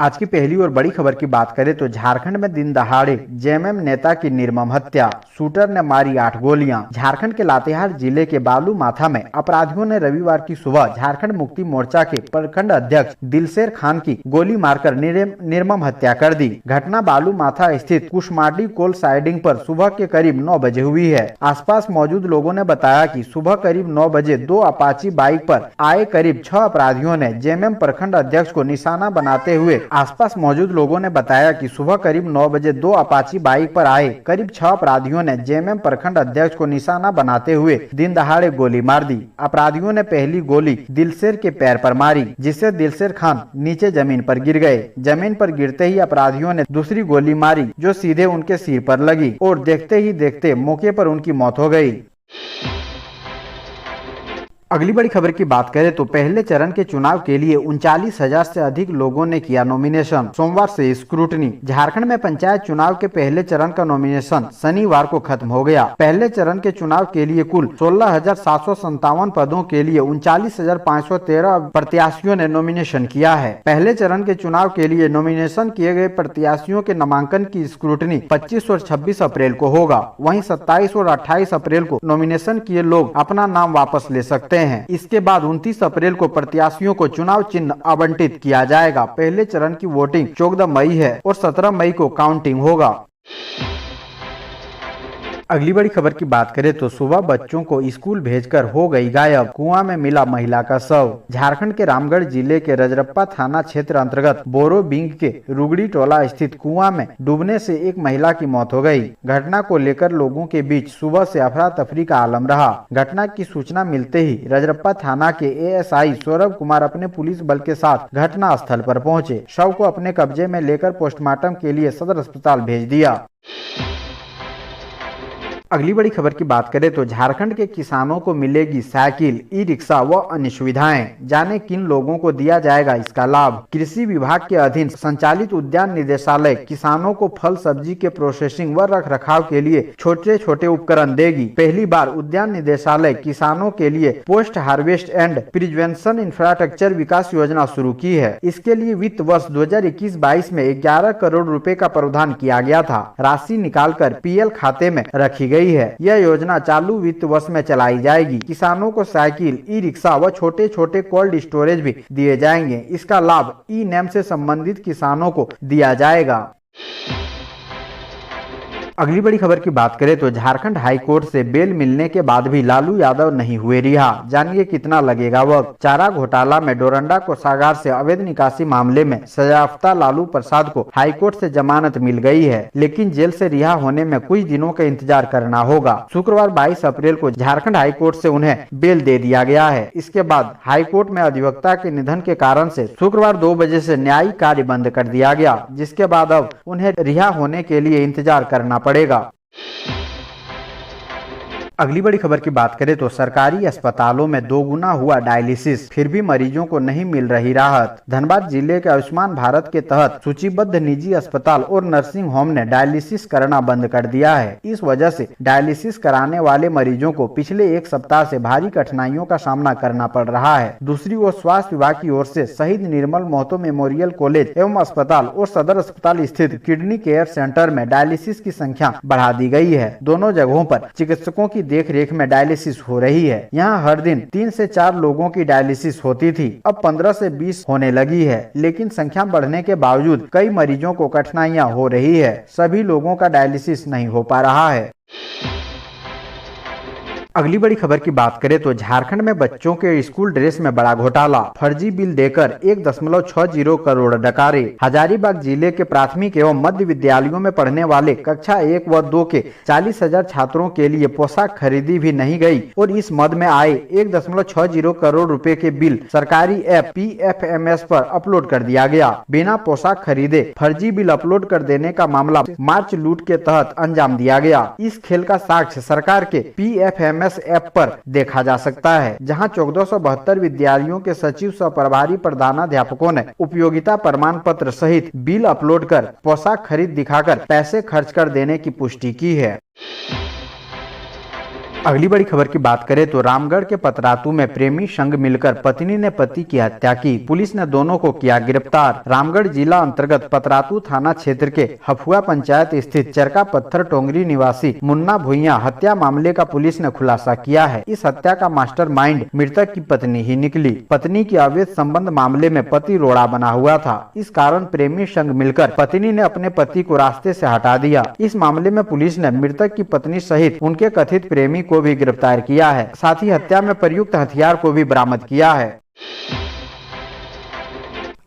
आज की पहली और बड़ी खबर की बात करें तो झारखंड में दिन दहाड़े जेएमएम नेता की निर्मम हत्या, शूटर ने मारी 8 गोलियां। झारखंड के लातेहार जिले के बालू माथा में अपराधियों ने रविवार की सुबह झारखंड मुक्ति मोर्चा के प्रखंड अध्यक्ष दिलशेर खान की गोली मारकर निर्मम हत्या कर दी। घटना बालू माथा स्थित कुशमाडी कोल साइडिंग पर सुबह के करीब 9 बजे हुई है। आसपास मौजूद लोगों ने बताया कि सुबह करीब 9 बजे 2 अपाची बाइक पर आए करीब 6 अपराधियों ने जेएमएम प्रखंड अध्यक्ष को निशाना बनाते हुए आसपास मौजूद लोगों ने बताया कि सुबह करीब 9 बजे 2 अपाची बाइक पर आए करीब 6 अपराधियों ने जेएमएम प्रखंड अध्यक्ष को निशाना बनाते हुए दिन दहाड़े गोली मार दी। अपराधियों ने पहली गोली दिलशेर के पैर पर मारी, जिससे दिलशेर खान नीचे जमीन पर गिर गए। जमीन पर गिरते ही अपराधियों ने दूसरी गोली मारी, जो सीधे उनके सिर पर लगी और देखते ही देखते मौके पर उनकी मौत हो गई। अगली बड़ी खबर की बात करें तो पहले चरण के चुनाव के लिए 39,000 से अधिक लोगों ने किया नॉमिनेशन। सोमवार से स्क्रूटनी। झारखंड में पंचायत चुनाव के पहले चरण का नॉमिनेशन शनिवार को खत्म हो गया। पहले चरण के चुनाव के लिए कुल 16,757 पदों के लिए 39,513 प्रत्याशियों ने नॉमिनेशन किया है। पहले चरण के चुनाव के लिए नॉमिनेशन किए गए प्रत्याशियों के नामांकन की स्क्रूटनी 25 और 26 अप्रैल को होगा। वहीं 27 और 28 अप्रैल को नॉमिनेशन किए लोग अपना नाम वापस ले सकते हैं। इसके बाद 29 अप्रैल को प्रत्याशियों को चुनाव चिन्ह आवंटित किया जाएगा। पहले चरण की वोटिंग 14 मई है और 17 मई को काउंटिंग होगा। अगली बड़ी खबर की बात करें तो सुबह बच्चों को स्कूल भेजकर हो गई गायब, कुआं में मिला महिला का शव। झारखंड के रामगढ़ जिले के रजरप्पा थाना क्षेत्र अंतर्गत बोरो बिंग के रुगड़ी टोला स्थित कुआं में डूबने से एक महिला की मौत हो गई। घटना को लेकर लोगों के बीच सुबह से अफरा तफरी का आलम रहा। घटना की सूचना मिलते ही रजरप्पा थाना के एएसआई सौरभ कुमार अपने पुलिस बल के साथ घटना स्थल पर पहुंचे। शव को अपने कब्जे में लेकर पोस्टमार्टम के लिए सदर अस्पताल भेज दिया। अगली बड़ी खबर की बात करें तो झारखंड के किसानों को मिलेगी साइकिल, ई रिक्शा व अन्य सुविधाएं। जाने किन लोगों को दिया जाएगा इसका लाभ। कृषि विभाग के अधीन संचालित उद्यान निदेशालय किसानों को फल सब्जी के प्रोसेसिंग व रख रखाव के लिए छोटे छोटे उपकरण देगी। पहली बार उद्यान निदेशालय किसानों के लिए post harvest and prevention infrastructure विकास योजना शुरू की है। इसके लिए वित्त वर्ष 2021-22 में 11 करोड़ रुपए का प्रावधान किया गया था। राशि निकालकर पीएल खाते में रखी गई है। यह योजना चालू वित्त वर्ष में चलाई जाएगी। किसानों को साइकिल, ई रिक्शा व छोटे छोटे कोल्ड स्टोरेज भी दिए जाएंगे। इसका लाभ ई नेम से संबंधित किसानों को दिया जाएगा। अगली बड़ी खबर की बात करें तो झारखंड हाई कोर्ट से बेल मिलने के बाद भी लालू यादव नहीं हुए रिहा। जानिए कितना लगेगा वक्त। चारा घोटाला में डोरंडा कोषागार से अवैध निकासी मामले में सजायाफ्ता लालू प्रसाद को हाई कोर्ट से जमानत मिल गई है, लेकिन जेल से रिहा होने में कुछ दिनों का इंतजार करना होगा। शुक्रवार 22 अप्रैल को झारखंड हाई कोर्ट से उन्हें बेल दे दिया गया है। इसके बाद हाई कोर्ट में अधिवक्ता के निधन के कारण से शुक्रवार 2 बजे से न्यायिक कार्य बंद कर दिया गया, जिसके बाद अब उन्हें रिहा होने के लिए इंतजार करना पड़ेगा। अगली बड़ी खबर की बात करें तो सरकारी अस्पतालों में 2 गुना हुआ डायलिसिस, फिर भी मरीजों को नहीं मिल रही राहत। धनबाद जिले के आयुष्मान भारत के तहत सूचीबद्ध निजी अस्पताल और नर्सिंग होम ने डायलिसिस करना बंद कर दिया है। इस वजह से डायलिसिस कराने वाले मरीजों को पिछले 1 सप्ताह से भारी कठिनाइयों का सामना करना पड़ रहा है। दूसरी ओर स्वास्थ्य विभाग की ओर से शहीद निर्मल महतो मेमोरियल कॉलेज एवं अस्पताल और सदर अस्पताल स्थित किडनी केयर सेंटर में डायलिसिस की संख्या बढ़ा दी गई है। दोनों जगहों पर चिकित्सकों की देख रेख में डायलिसिस हो रही है। यहाँ हर दिन 3 से 4 लोगों की डायलिसिस होती थी, अब 15 से 20 होने लगी है। लेकिन संख्या बढ़ने के बावजूद कई मरीजों को कठिनाइयां हो रही है। सभी लोगों का डायलिसिस नहीं हो पा रहा है। अगली बड़ी खबर की बात करें तो झारखंड में बच्चों के स्कूल ड्रेस में बड़ा घोटाला, फर्जी बिल देकर 1.60 करोड़ डकारे। हजारीबाग जिले के प्राथमिक एवं मध्य विद्यालयों में पढ़ने वाले कक्षा 1 व 2 के 40,000 छात्रों के लिए पोशाक खरीदी भी नहीं गई और इस मद में आए 1.60 करोड़ रुपए के बिल सरकारी ऐप PFMS पर अपलोड कर दिया गया। बिना पोशाक खरीदे फर्जी बिल अपलोड कर देने का मामला मार्च लूट के तहत अंजाम दिया गया। इस खेल का साक्ष्य सरकार के PFMS ऐप पर देखा जा सकता है, जहां 1472 विद्यालयों के सचिव सह प्रभारी प्रधानाध्यापकों ने उपयोगिता प्रमाण पत्र सहित बिल अपलोड कर पोशाक खरीद दिखाकर पैसे खर्च कर देने की पुष्टि की है। अगली बड़ी खबर की बात करें तो रामगढ़ के पतरातू में प्रेमी संग मिलकर पत्नी ने पति की हत्या की। पुलिस ने दोनों को किया गिरफ्तार। रामगढ़ जिला अंतर्गत पतरातू थाना क्षेत्र के हफुआ पंचायत स्थित चरका पत्थर टोंगरी निवासी मुन्ना भुइया हत्या मामले का पुलिस ने खुलासा किया है। इस हत्या का मास्टरमाइंड मृतक की पत्नी ही निकली। पत्नी की अवैध संबंध मामले में पति रोड़ा बना हुआ था। इस कारण प्रेमी संग मिलकर पत्नी ने अपने पति को रास्ते से हटा दिया। इस मामले में पुलिस ने मृतक की पत्नी सहित उनके कथित प्रेमी को भी गिरफ्तार किया है। साथ ही हत्या में प्रयुक्त हथियार को भी बरामद किया है।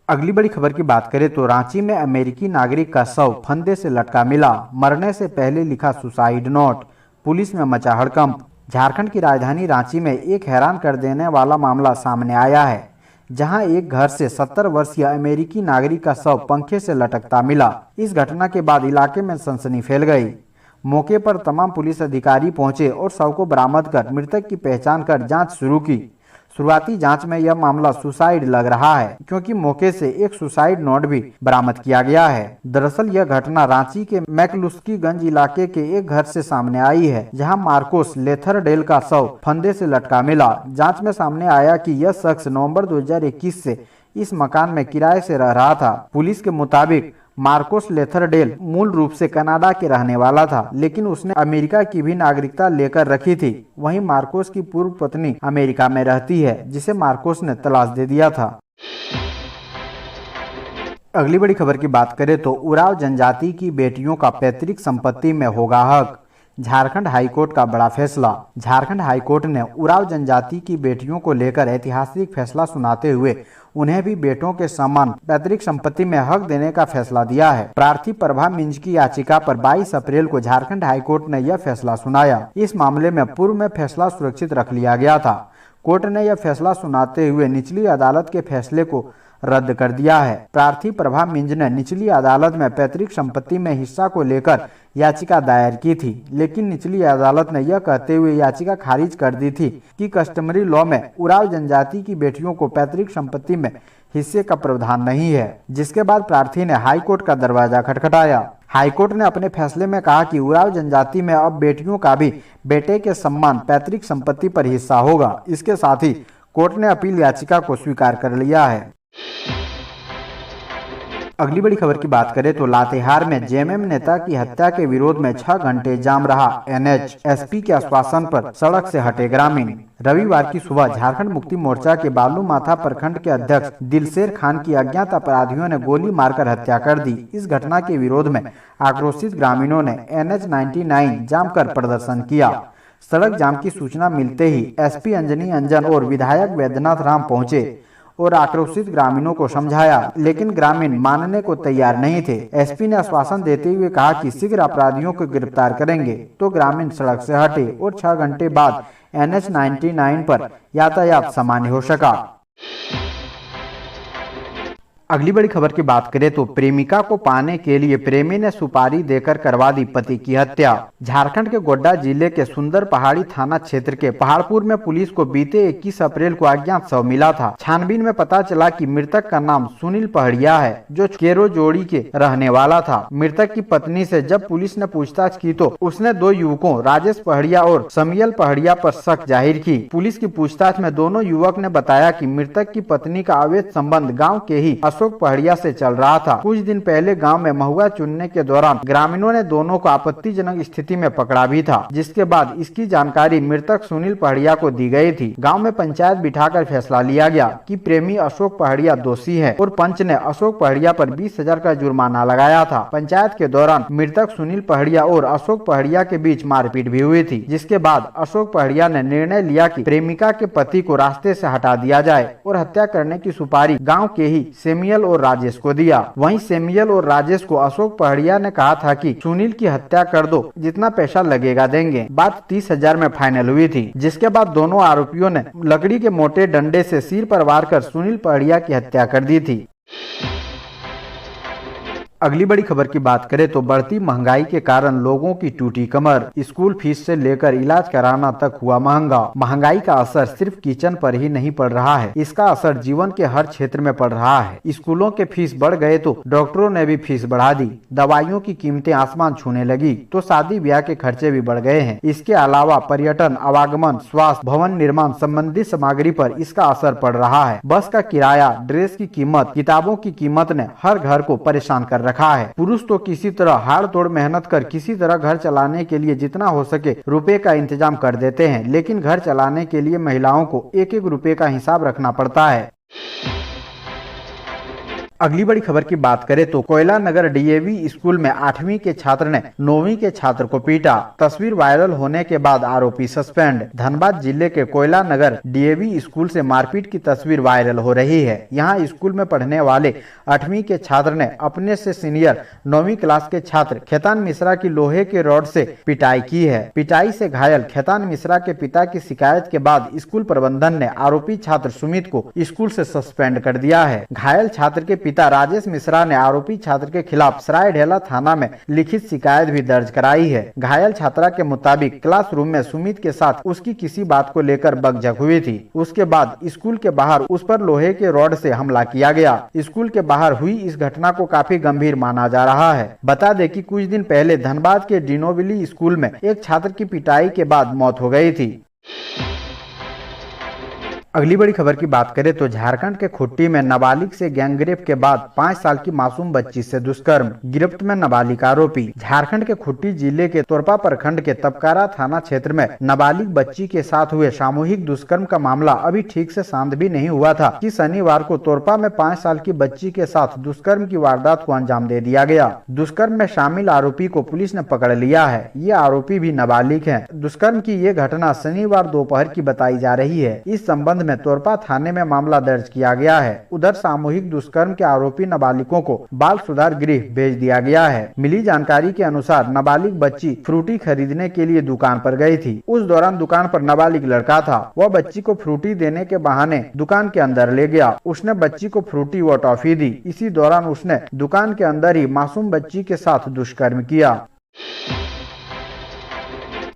अगली बड़ी खबर की बात करें तो रांची में अमेरिकी नागरिक का शव फंदे से लटका मिला। मरने से पहले लिखा सुसाइड नोट। पुलिस में मचा हड़कंप। झारखंड की राजधानी रांची में एक हैरान कर देने वाला मामला सामने आया है, जहां एक घर से 70 वर्षीय अमेरिकी नागरिक का शव पंखे से लटकता मिला। इस घटना के बाद इलाके में सनसनी फैल गई। मौके पर तमाम पुलिस अधिकारी पहुंचे और शव को बरामद कर मृतक की पहचान कर जांच शुरू की। शुरुआती जांच में यह मामला सुसाइड लग रहा है, क्योंकि मौके से एक सुसाइड नोट भी बरामद किया गया है। दरअसल यह घटना रांची के मैकलुस्कीगंज इलाके के एक घर से सामने आई है, जहां मार्कोस लेथरडेल का शव फंदे से लटका मिला। जांच में सामने आया कि यह शख्स नवंबर 2021 से इस मकान में किराए से रह रहा था। पुलिस के मुताबिक मार्कोस लेथरडेल मूल रूप से कनाडा के रहने वाला था, लेकिन उसने अमेरिका की भी नागरिकता लेकर रखी थी। वहीं मार्कोस की पूर्व पत्नी अमेरिका में रहती है, जिसे मार्कोस ने तलाक दे दिया था। अगली बड़ी खबर की बात करें तो उरांव जनजाति की बेटियों का पैतृक संपत्ति में होगा हक। झारखंड हाईकोर्ट का बड़ा फैसला। झारखंड हाईकोर्ट ने उरांव जनजाति की बेटियों को लेकर ऐतिहासिक फैसला सुनाते हुए उन्हें भी बेटों के समान पैतृक संपत्ति में हक देने का फैसला दिया है। प्रार्थी प्रभा मिंज की याचिका पर 22 अप्रैल को झारखंड हाईकोर्ट ने यह फैसला सुनाया। इस मामले में पूर्व में फैसला सुरक्षित रख लिया गया था। कोर्ट ने यह फैसला सुनाते हुए निचली अदालत के फैसले को रद्द कर दिया है। प्रार्थी प्रभा मिंज ने निचली अदालत में पैतृक संपत्ति में हिस्सा को लेकर याचिका दायर की थी, लेकिन निचली अदालत ने यह कहते हुए याचिका खारिज कर दी थी कि कस्टमरी लॉ में उरांव जनजाति की बेटियों को पैतृक संपत्ति में हिस्से का प्रावधान नहीं है। जिसके बाद प्रार्थी ने हाईकोर्ट का दरवाजा खटखटाया। हाईकोर्ट ने अपने फैसले में कहा कि उरांव जनजाति में अब बेटियों का भी बेटे के समान पैतृक संपत्ति पर हिस्सा होगा। इसके साथ ही कोर्ट ने अपील याचिका को स्वीकार कर लिया है। अगली बड़ी खबर की बात करें तो लातेहार में जेएमएम नेता की हत्या के विरोध में 6 घंटे जाम रहा एनएच। एसपी के आश्वासन पर सड़क से हटे ग्रामीण। रविवार की सुबह झारखंड मुक्ति मोर्चा के बालू माथा प्रखंड के अध्यक्ष दिलशेर खान की अज्ञात अपराधियों ने गोली मारकर हत्या कर दी। इस घटना के विरोध में आक्रोशित ग्रामीणों ने NH 99 जाम कर प्रदर्शन किया। सड़क जाम की सूचना मिलते ही एसपी अंजनी अंजन और विधायक वैद्यनाथ राम पहुंचे और आक्रोशित ग्रामीणों को समझाया, लेकिन ग्रामीण मानने को तैयार नहीं थे। एसपी ने आश्वासन देते हुए कहा कि शीघ्र अपराधियों को गिरफ्तार करेंगे, तो ग्रामीण सड़क से हटे और 6 घंटे बाद NH 99 पर यातायात सामान्य हो सका। अगली बड़ी खबर की बात करें तो प्रेमिका को पाने के लिए प्रेमी ने सुपारी देकर करवा दी पति की हत्या। झारखंड के गोड्डा जिले के सुंदर पहाड़ी थाना क्षेत्र के पहाड़पुर में पुलिस को बीते 21 अप्रैल को अज्ञात शव मिला था। छानबीन में पता चला कि मृतक का नाम सुनील पहड़िया है, जो केरो जोड़ी के रहने वाला था। मृतक की पत्नी से जब पुलिस ने पूछताछ की तो उसने 2 युवकों राजेश पहड़िया और समियल पहड़िया पर शक जाहिर की। पुलिस की पूछताछ में दोनों युवक ने बताया कि मृतक की पत्नी का अवैध संबंध गाँव के ही अशोक पहड़िया से चल रहा था। कुछ दिन पहले गांव में महुआ चुनने के दौरान ग्रामीणों ने दोनों को आपत्तिजनक स्थिति में पकड़ा भी था, जिसके बाद इसकी जानकारी मृतक सुनील पहड़िया को दी गई थी। गांव में पंचायत बिठाकर फैसला लिया गया कि प्रेमी अशोक पहड़िया दोषी है और पंच ने अशोक पहड़िया पर 20,000 का जुर्माना लगाया था। पंचायत के दौरान मृतक सुनील पहड़िया और अशोक पहड़िया के बीच मारपीट भी हुई थी, जिसके बाद अशोक पहड़िया ने निर्णय लिया कि प्रेमिका के पति को रास्ते से हटा दिया जाए और हत्या करने की सुपारी गाँव के ही सेमियल और राजेश को दिया। वहीं सेमियल और राजेश को अशोक पहड़िया ने कहा था कि सुनील की हत्या कर दो, जितना पैसा लगेगा देंगे। बात 30,000 में फाइनल हुई थी, जिसके बाद दोनों आरोपियों ने लकड़ी के मोटे डंडे से सिर पर वार कर सुनील पहड़िया की हत्या कर दी थी। अगली बड़ी खबर की बात करें तो बढ़ती महंगाई के कारण लोगों की टूटी कमर। स्कूल फीस से लेकर इलाज कराना तक हुआ महंगा। महंगाई का असर सिर्फ किचन पर ही नहीं पड़ रहा है, इसका असर जीवन के हर क्षेत्र में पड़ रहा है। स्कूलों के फीस बढ़ गए तो डॉक्टरों ने भी फीस बढ़ा दी, दवाइयों की कीमतें आसमान छूने लगी तो शादी ब्याह के खर्चे भी बढ़ गए हैं। इसके अलावा पर्यटन, आवागमन, स्वास्थ्य, भवन निर्माण संबंधी सामग्री पर इसका असर पड़ रहा है। बस का किराया, ड्रेस की कीमत, किताबों की कीमत ने हर घर को परेशान कर रखा है। पुरुष तो किसी तरह हाड़ तोड़ मेहनत कर किसी तरह घर चलाने के लिए जितना हो सके रुपए का इंतजाम कर देते हैं, लेकिन घर चलाने के लिए महिलाओं को एक एक रुपए का हिसाब रखना पड़ता है। अगली बड़ी खबर की बात करें तो कोयला नगर डीएवी स्कूल में 8वीं के छात्र ने 9वीं के छात्र को पीटा। तस्वीर वायरल होने के बाद आरोपी सस्पेंड। धनबाद जिले के कोयला नगर डीएवी स्कूल से मारपीट की तस्वीर वायरल हो रही है। यहां स्कूल में पढ़ने वाले 8वीं के छात्र ने अपने से सीनियर 9वीं क्लास के छात्र खेतान मिश्रा की लोहे के रॉड से पिटाई की है। पिटाई से घायल खेतान मिश्रा के पिता की शिकायत के बाद स्कूल प्रबंधन ने आरोपी छात्र सुमित को स्कूल से सस्पेंड कर दिया है। घायल छात्र के पिता राजेश मिश्रा ने आरोपी छात्र के खिलाफ सरायढेला थाना में लिखित शिकायत भी दर्ज कराई है। घायल छात्रा के मुताबिक क्लासरूम में सुमित के साथ उसकी किसी बात को लेकर बकझक हुई थी। उसके बाद स्कूल के बाहर उस पर लोहे के रॉड से हमला किया गया। स्कूल के बाहर हुई इस घटना को काफी गंभीर माना जा रहा है। बता दें कि कुछ दिन पहले धनबाद के डिनोबिली स्कूल में एक छात्र की पिटाई के बाद मौत हो गई थी। अगली बड़ी खबर की बात करें तो झारखंड के खुट्टी में नाबालिग से गैंगरेप के बाद 5 साल की मासूम बच्ची से दुष्कर्म, गिरफ्त में नाबालिग आरोपी। झारखंड के खुट्टी जिले के तोरपा प्रखंड के तपकारा थाना क्षेत्र में नाबालिग बच्ची के साथ हुए सामूहिक दुष्कर्म का मामला अभी ठीक से शांत भी नहीं हुआ था कि शनिवार को तोरपा में 5 साल की बच्ची के साथ दुष्कर्म की वारदात को अंजाम दे दिया गया। दुष्कर्म में शामिल आरोपी को पुलिस ने पकड़ लिया है। ये आरोपी भी नाबालिग है। दुष्कर्म की ये घटना शनिवार दोपहर की बताई जा रही है। इस संबंध में तोरपा थाने में मामला दर्ज किया गया है। उधर सामूहिक दुष्कर्म के आरोपी नाबालिगों को बाल सुधार गृह भेज दिया गया है। मिली जानकारी के अनुसार नाबालिग बच्ची फ्रूटी खरीदने के लिए दुकान पर गई थी। उस दौरान दुकान पर नाबालिग लड़का था। वह बच्ची को फ्रूटी देने के बहाने दुकान के अंदर ले गया। उसने बच्ची को फ्रूटी व टॉफी दी। इसी दौरान उसने दुकान के अंदर ही मासूम बच्ची के साथ दुष्कर्म किया।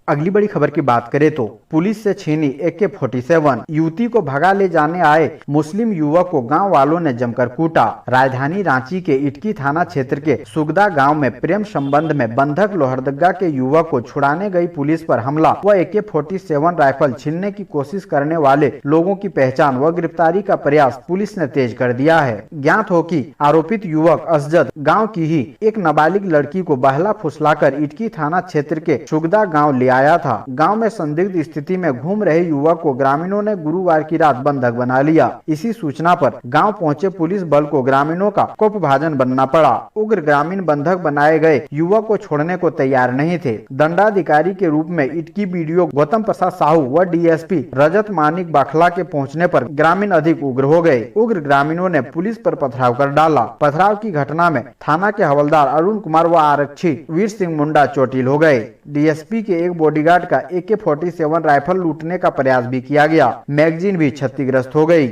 अगली बड़ी खबर की बात करें तो पुलिस से छीनी AK-47। युवती को भगा ले जाने आए मुस्लिम युवक को गांव वालों ने जमकर कूटा। राजधानी रांची के इटकी थाना क्षेत्र के सुगदा गांव में प्रेम संबंध में बंधक लोहरदगा के युवक को छुड़ाने गई पुलिस पर हमला व AK-47 राइफल छीनने की कोशिश करने वाले लोगों की पहचान व गिरफ्तारी का प्रयास पुलिस ने तेज कर दिया है। ज्ञात हो कि आरोपित युवक असजद गाँव की ही एक नाबालिग लड़की को बहला फुसलाकर इटकी थाना क्षेत्र के सुगदा गाँव ले आया था। गांव में संदिग्ध स्थिति में घूम रहे युवक को ग्रामीणों ने गुरुवार की रात बंधक बना लिया। इसी सूचना पर गांव पहुंचे पुलिस बल को ग्रामीणों का कोपभाजन बनना पड़ा। उग्र ग्रामीण बंधक बनाए गए युवक को छोड़ने को तैयार नहीं थे। दंडाधिकारी के रूप में इटकी BDO गौतम प्रसाद साहू व DSP रजत मानिक बाखला के पहुँचने पर ग्रामीण अधिक उग्र हो गए। उग्र ग्रामीणों ने पुलिस पर पथराव कर डाला। पथराव की घटना में थाना के हवलदार अरुण कुमार व आरक्षी वीर सिंह मुंडा चोटिल हो गए। DSP के एक बॉडीगार्ड का AK-47 राइफल लूटने का प्रयास भी किया गया। मैगजीन भी क्षतिग्रस्त हो गई।